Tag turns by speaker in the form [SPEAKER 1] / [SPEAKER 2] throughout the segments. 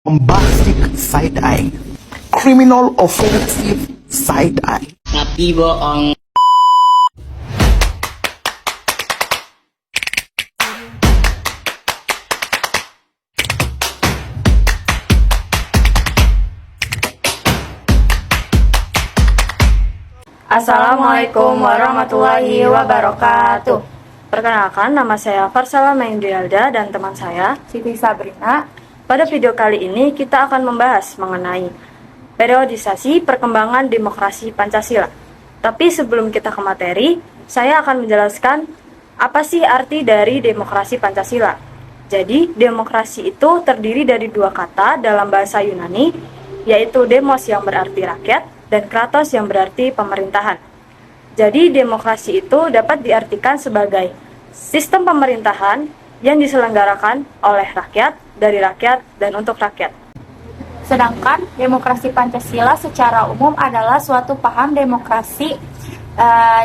[SPEAKER 1] bombastic side-eye, criminal offensive side-eye.
[SPEAKER 2] Tapi bohong.
[SPEAKER 3] Assalamualaikum warahmatullahi wabarakatuh. Perkenalkan, nama saya Farsala Maindrialda dan teman saya Siti Sabrina. Pada video kali ini kita akan membahas mengenai periodisasi perkembangan demokrasi Pancasila. Tapi sebelum kita ke materi, saya akan menjelaskan apa sih arti dari demokrasi Pancasila. Jadi, demokrasi itu terdiri dari dua kata dalam bahasa Yunani, yaitu demos yang berarti rakyat dan kratos yang berarti pemerintahan. Jadi, demokrasi itu dapat diartikan sebagai sistem pemerintahan yang diselenggarakan oleh rakyat, dari rakyat, dan untuk rakyat.
[SPEAKER 4] Sedangkan demokrasi Pancasila secara umum adalah suatu paham demokrasi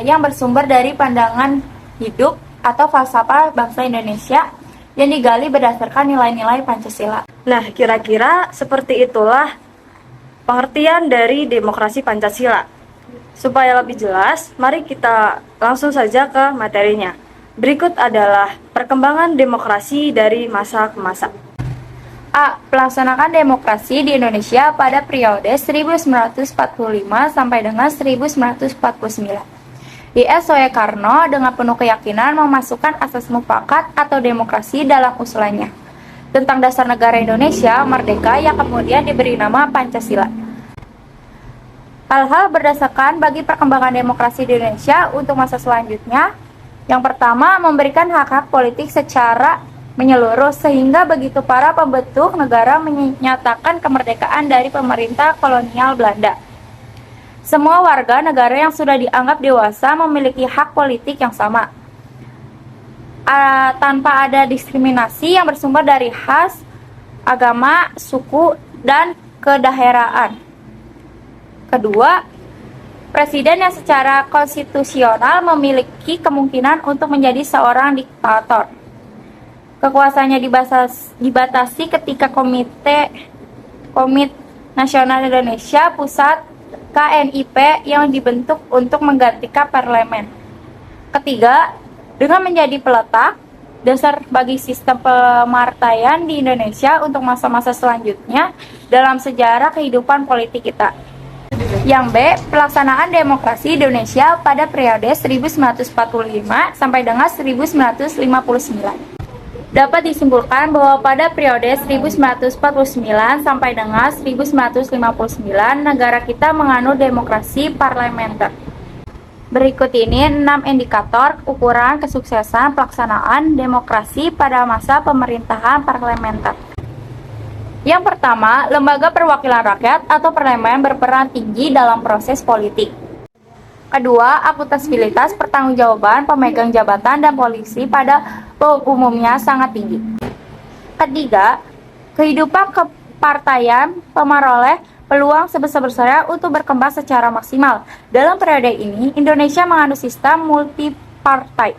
[SPEAKER 4] yang bersumber dari pandangan hidup atau falsafah bangsa Indonesia yang digali berdasarkan nilai-nilai Pancasila.
[SPEAKER 3] Nah, kira-kira seperti itulah pengertian dari demokrasi Pancasila. Supaya lebih jelas, mari kita langsung saja ke materinya. Berikut adalah perkembangan demokrasi dari masa ke masa.
[SPEAKER 4] A. Pelaksanakan demokrasi di Indonesia pada periode 1945 sampai dengan 1949. I.S. Soekarno dengan penuh keyakinan memasukkan asas mufakat atau demokrasi dalam usulannya tentang dasar negara Indonesia merdeka yang kemudian diberi nama Pancasila. Hal-hal berdasarkan bagi perkembangan demokrasi di Indonesia untuk masa selanjutnya. Yang pertama, memberikan hak-hak politik secara menyeluruh sehingga begitu para pembentuk negara menyatakan kemerdekaan dari pemerintah kolonial Belanda. Semua warga negara yang sudah dianggap dewasa memiliki hak politik yang sama, tanpa ada diskriminasi yang bersumber dari ras, agama, suku, dan kedaerahan. Kedua, presiden yang secara konstitusional memiliki kemungkinan untuk menjadi seorang diktator. Kekuasaannya dibatasi ketika Komite Nasional Indonesia Pusat KNIP yang dibentuk untuk menggantikan parlemen. Ketiga, dengan menjadi peletak dasar bagi sistem pemartaian di Indonesia untuk masa-masa selanjutnya dalam sejarah kehidupan politik kita. Yang B, pelaksanaan demokrasi di Indonesia pada periode 1945 sampai dengan 1959. Dapat disimpulkan bahwa pada periode 1949 sampai dengan 1959 negara kita menganut demokrasi parlementer. Berikut ini 6 indikator ukuran kesuksesan pelaksanaan demokrasi pada masa pemerintahan parlementer. Yang pertama, lembaga perwakilan rakyat atau parlemen berperan tinggi dalam proses politik. Kedua, akuntabilitas pertanggungjawaban pemegang jabatan dan polisi pada umumnya sangat tinggi. Ketiga, kehidupan kepartaian memeroleh peluang sebesar-besarnya untuk berkembang secara maksimal. Dalam periode ini, Indonesia menganut sistem multipartai.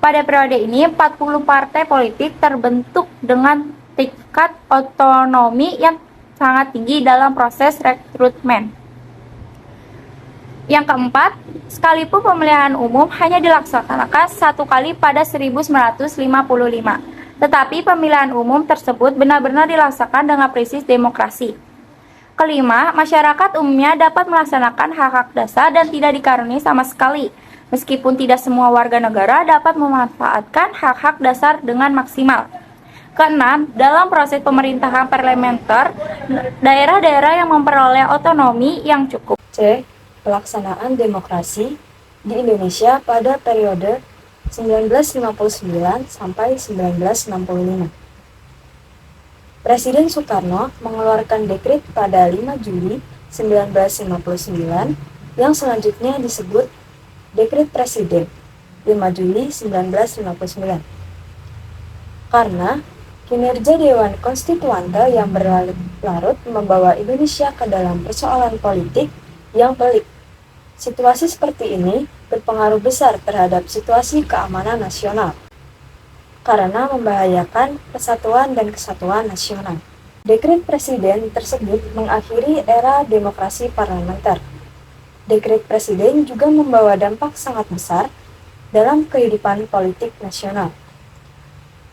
[SPEAKER 4] Pada periode ini, 40 partai politik terbentuk dengan tingkat otonomi yang sangat tinggi dalam proses rekrutmen. Yang keempat, sekalipun pemilihan umum hanya dilaksanakan satu kali pada 1955, tetapi pemilihan umum tersebut benar-benar dilaksanakan dengan prinsip demokrasi. Kelima, masyarakat umumnya dapat melaksanakan hak-hak dasar dan tidak dikaruniai sama sekali, meskipun tidak semua warga negara dapat memanfaatkan hak-hak dasar dengan maksimal. Keenam, dalam proses pemerintahan parlementer, daerah-daerah yang memperoleh otonomi yang cukup.
[SPEAKER 5] C. Pelaksanaan demokrasi di Indonesia pada periode 1959 sampai 1965. Presiden Soekarno mengeluarkan dekret pada 5 Juli 1959 yang selanjutnya disebut Dekret Presiden 5 Juli 1959. Karena kinerja Dewan Konstituante yang berlarut membawa Indonesia ke dalam persoalan politik yang pelik. Situasi seperti ini berpengaruh besar terhadap situasi keamanan nasional karena membahayakan persatuan dan kesatuan nasional. Dekret Presiden tersebut mengakhiri era demokrasi parlementer. Dekret Presiden juga membawa dampak sangat besar dalam kehidupan politik nasional.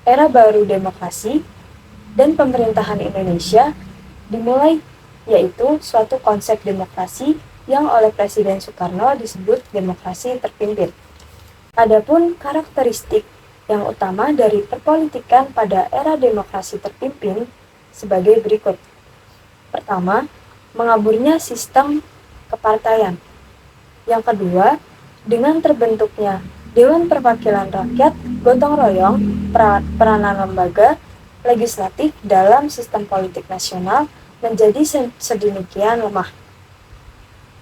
[SPEAKER 5] Era baru demokrasi dan pemerintahan Indonesia dimulai, yaitu suatu konsep demokrasi yang oleh Presiden Soekarno disebut demokrasi terpimpin. Adapun karakteristik yang utama dari perpolitikan pada era demokrasi terpimpin sebagai berikut. Pertama, mengaburnya sistem kepartaian. Yang kedua, dengan terbentuknya Dewan Perwakilan Rakyat gotong royong, peranan lembaga legislatif dalam sistem politik nasional menjadi sedemikian lemah.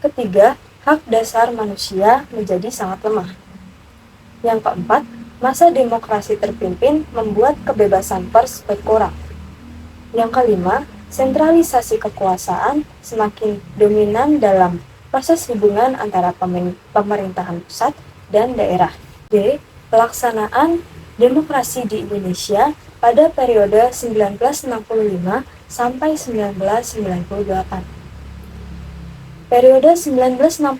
[SPEAKER 5] Ketiga, hak dasar manusia menjadi sangat lemah. Yang keempat, masa demokrasi terpimpin membuat kebebasan pers berkurang. Yang kelima, sentralisasi kekuasaan semakin dominan dalam proses hubungan antara pemerintahan pusat dan daerah. D. Pelaksanaan demokrasi di Indonesia pada periode 1965 sampai 1998. Periode 1965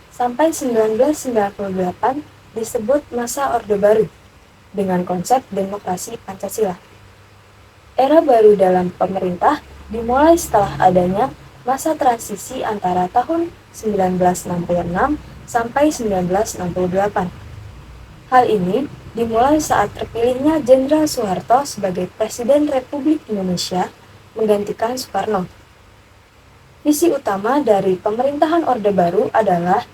[SPEAKER 5] sampai 1998 disebut masa Orde Baru dengan konsep demokrasi Pancasila. Era baru dalam pemerintah dimulai setelah adanya masa transisi antara tahun 1966 sampai 1968. Hal ini dimulai saat terpilihnya Jenderal Soeharto sebagai Presiden Republik Indonesia menggantikan Soekarno. Visi utama dari pemerintahan Orde Baru adalah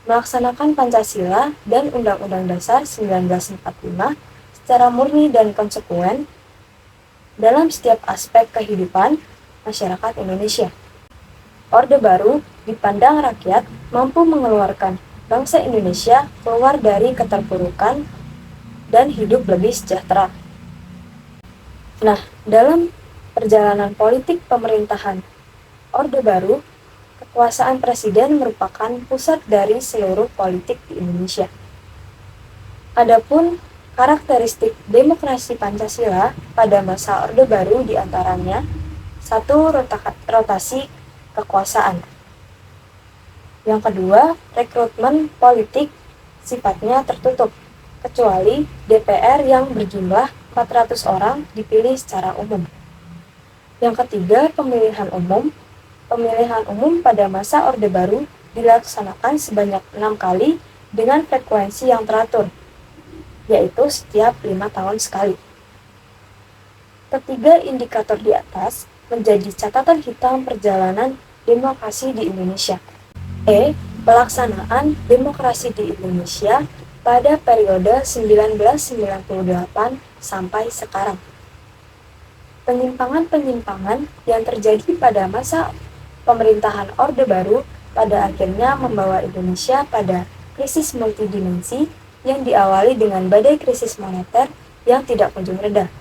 [SPEAKER 5] melaksanakan Pancasila dan Undang-Undang Dasar 1945 secara murni dan konsekuen dalam setiap aspek kehidupan masyarakat Indonesia. Orde Baru dipandang rakyat mampu mengeluarkan bangsa Indonesia keluar dari keterpurukan dan hidup lebih sejahtera. Nah, dalam perjalanan politik pemerintahan Orde Baru, kekuasaan presiden merupakan pusat dari seluruh politik di Indonesia. Adapun karakteristik demokrasi Pancasila pada masa Orde Baru diantaranya: 1. Rotasi kekuasaan. Yang kedua, rekrutmen politik sifatnya tertutup, kecuali DPR yang berjumlah 400 orang dipilih secara umum. Yang ketiga, pemilihan umum. Pemilihan umum pada masa Orde Baru dilaksanakan sebanyak 6 kali dengan frekuensi yang teratur, yaitu setiap 5 tahun sekali. Ketiga indikator di atas menjadi catatan hitam perjalanan demokrasi di Indonesia. E. Pelaksanaan demokrasi di Indonesia pada periode 1998 sampai sekarang. Penyimpangan-penyimpangan yang terjadi pada masa pemerintahan Orde Baru pada akhirnya membawa Indonesia pada krisis multidimensi yang diawali dengan badai krisis moneter yang tidak kunjung reda.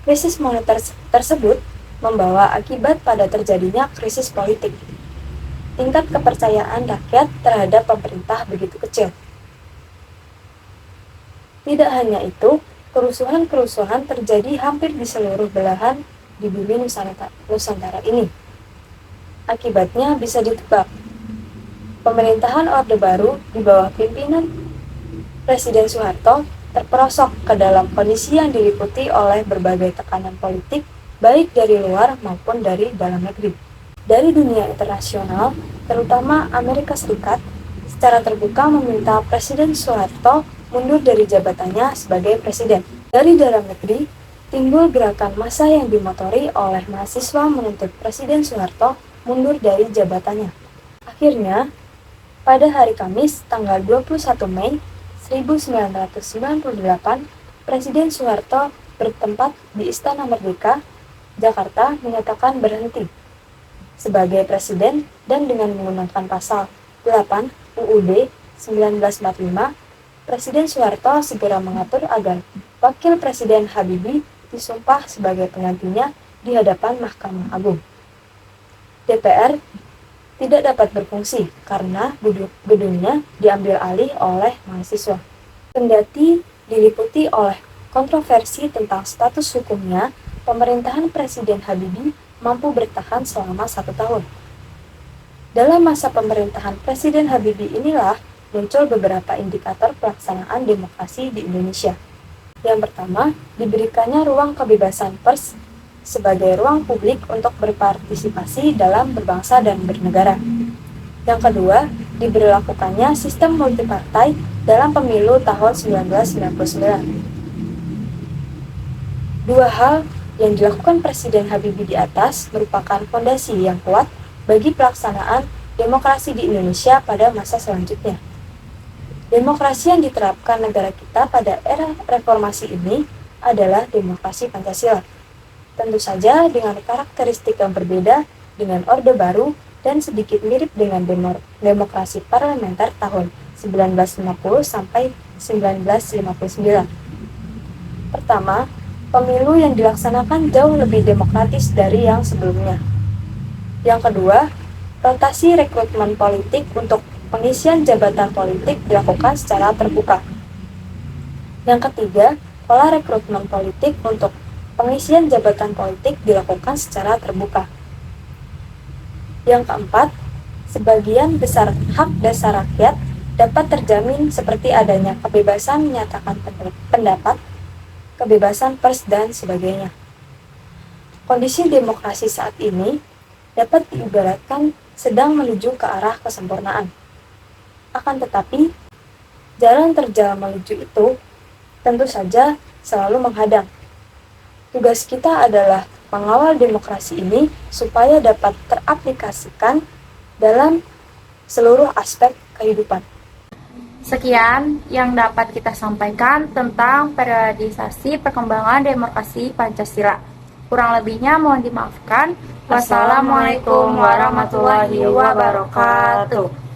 [SPEAKER 5] Krisis moneter tersebut membawa akibat pada terjadinya krisis politik. Tingkat kepercayaan rakyat terhadap pemerintah begitu kecil. Tidak hanya itu, kerusuhan-kerusuhan terjadi hampir di seluruh belahan di bumi Nusantara ini. Akibatnya bisa ditebak. Pemerintahan Orde Baru di bawah pimpinan Presiden Soeharto terperosok ke dalam kondisi yang diliputi oleh berbagai tekanan politik, baik dari luar maupun dari dalam negeri. Dari dunia internasional, terutama Amerika Serikat, secara terbuka meminta Presiden Soeharto mundur dari jabatannya sebagai presiden. Dari dalam negeri, timbul gerakan massa yang dimotori oleh mahasiswa menuntut Presiden Soeharto mundur dari jabatannya. Akhirnya, pada hari Kamis, tanggal 21 Mei 1998, Presiden Soeharto bertempat di Istana Merdeka, Jakarta, menyatakan berhenti sebagai presiden dan dengan menggunakan pasal 8 UUD 1945, Presiden Soeharto segera mengatur agar Wakil Presiden Habibie disumpah sebagai penggantinya di hadapan Mahkamah Agung. DPR tidak dapat berfungsi karena gedungnya diambil alih oleh mahasiswa. Kendati diliputi oleh kontroversi tentang status hukumnya, pemerintahan Presiden Habibie mampu bertahan selama 1 tahun. Dalam masa pemerintahan Presiden Habibie inilah muncul beberapa indikator pelaksanaan demokrasi di Indonesia. Yang pertama, diberikannya ruang kebebasan pers sebagai ruang publik untuk berpartisipasi dalam berbangsa dan bernegara. Yang kedua, diberlakukannya sistem multipartai dalam pemilu tahun 1999. Dua hal yang dilakukan Presiden Habibie di atas merupakan fondasi yang kuat bagi pelaksanaan demokrasi di Indonesia pada masa selanjutnya. Demokrasi yang diterapkan negara kita pada era reformasi ini adalah demokrasi Pancasila. Tentu saja dengan karakteristik yang berbeda dengan Orde Baru dan sedikit mirip dengan demokrasi parlementer tahun 1950 sampai 1959. Pertama, pemilu yang dilaksanakan jauh lebih demokratis dari yang sebelumnya. Yang kedua, rotasi rekrutmen politik untuk pengisian jabatan politik dilakukan secara terbuka. Yang ketiga, pola rekrutmen politik untuk pengisian jabatan politik dilakukan secara terbuka. Yang keempat, sebagian besar hak dasar rakyat dapat terjamin seperti adanya kebebasan menyatakan pendapat, kebebasan pers, dan sebagainya. Kondisi demokrasi saat ini dapat diibaratkan sedang menuju ke arah kesempurnaan. Akan tetapi, jalan terjal menuju itu tentu saja selalu menghadang. Tugas kita adalah mengawal demokrasi ini supaya dapat teraplikasikan dalam seluruh aspek kehidupan.
[SPEAKER 4] Sekian yang dapat kita sampaikan tentang periodisasi perkembangan demokrasi Pancasila. Kurang lebihnya mohon dimaafkan. Wassalamualaikum warahmatullahi wabarakatuh.